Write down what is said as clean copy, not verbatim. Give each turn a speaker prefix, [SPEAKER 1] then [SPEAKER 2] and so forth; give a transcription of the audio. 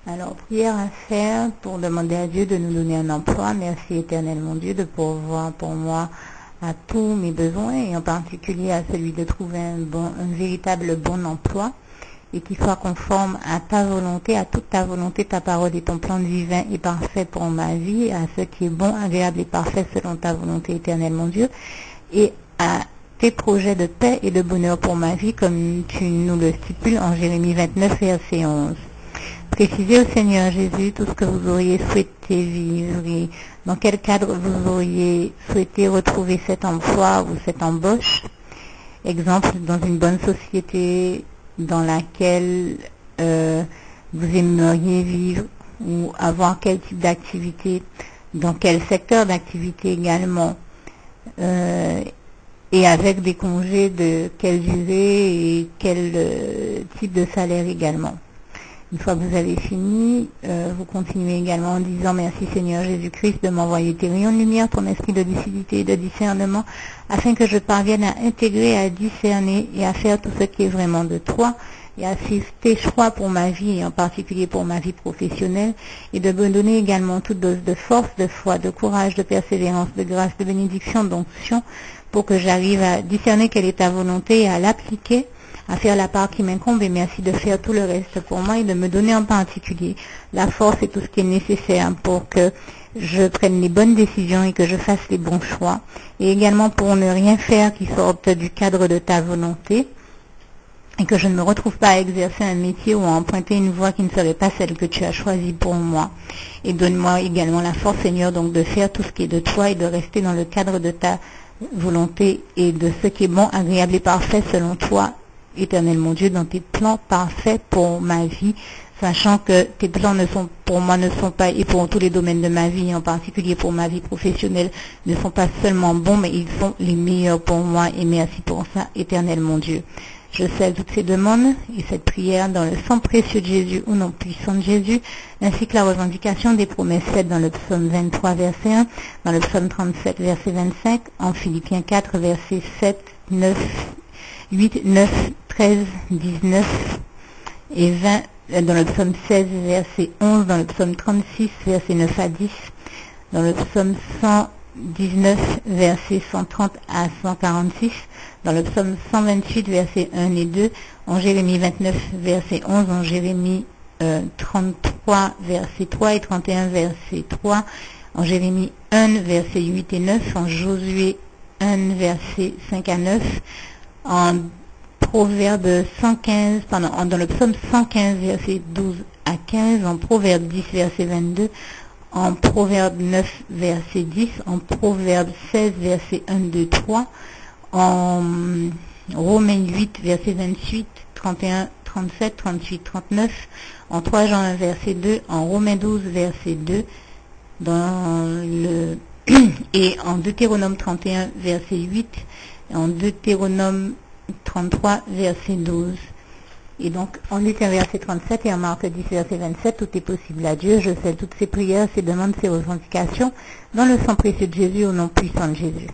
[SPEAKER 1] Alors, prière à faire pour demander à Dieu de nous donner un emploi. Merci éternel mon Dieu de pourvoir pour moi à tous mes besoins et en particulier à celui de trouver un véritable bon emploi et qui soit conforme à ta volonté, à toute ta volonté, ta parole et ton plan divin est parfait pour ma vie, à ce qui est bon, agréable et parfait selon ta volonté éternelle mon Dieu, et à tes projets de paix et de bonheur pour ma vie comme tu nous le stipules en Jérémie 29 verset 11. Précisez au Seigneur Jésus tout ce que vous auriez souhaité vivre et dans quel cadre vous auriez souhaité retrouver cet emploi ou cette embauche. Exemple, dans une bonne société dans laquelle vous aimeriez vivre ou avoir quel type d'activité, dans quel secteur d'activité également, et avec des congés de quelle durée et quel type de salaire également. Une fois que vous avez fini, vous continuez également en disant merci Seigneur Jésus-Christ de m'envoyer tes rayons de lumière, ton esprit de lucidité et de discernement, afin que je parvienne à intégrer, à discerner et à faire tout ce qui est vraiment de toi et à suivre tes choix pour ma vie et en particulier pour ma vie professionnelle et de me donner également toute dose de force, de foi, de courage, de persévérance, de grâce, de bénédiction, d'onction pour que j'arrive à discerner quelle est ta volonté et à l'appliquer, à faire la part qui m'incombe et merci de faire tout le reste pour moi et de me donner en particulier la force et tout ce qui est nécessaire pour que je prenne les bonnes décisions et que je fasse les bons choix et également pour ne rien faire qui sorte du cadre de ta volonté et que je ne me retrouve pas à exercer un métier ou à emprunter une voie qui ne serait pas celle que tu as choisie pour moi. Et donne-moi également la force Seigneur donc de faire tout ce qui est de toi et de rester dans le cadre de ta volonté et de ce qui est bon, agréable et parfait selon toi éternel mon Dieu, dans tes plans parfaits pour ma vie, sachant que tes plans pour moi ne sont pas, et pour tous les domaines de ma vie, en particulier pour ma vie professionnelle, ne sont pas seulement bons, mais ils sont les meilleurs pour moi, et merci pour ça, éternel mon Dieu. Je scelle toutes ces demandes et cette prière dans le sang précieux de Jésus, au nom puissant de Jésus, ainsi que la revendication des promesses faites dans le psaume 23, verset 1, dans le psaume 37, verset 25, en Philippiens 4, verset 7, 9, 8, 9, 13, 19 et 20, dans le psaume 16, verset 11, dans le psaume 36, verset 9 à 10, dans le psaume 119, verset 130 à 146, dans le psaume 128, verset 1 et 2, en Jérémie 29, verset 11, en Jérémie 33, verset 3 et 31, verset 3, en Jérémie 1, verset 8 et 9, en Josué 1, verset 5 à 9, en Proverbe 115, dans le psaume 115, verset 12 à 15, en Proverbe 10, verset 22, en Proverbe 9, verset 10, en Proverbe 16, verset 1, 2, 3, en Romains 8, verset 28, 31, 37, 38, 39, en 3 Jean 1, verset 2, en Romains 12, verset 2, et en Deutéronome 31, verset 8, et en Deutéronome 33, verset 12. Et donc, en Luc 1, verset 37 et en Marc 10, verset 27, tout est possible à Dieu. Je scelle toutes ces prières, ces demandes, ces revendications, dans le sang précieux de Jésus, au nom puissant de Jésus.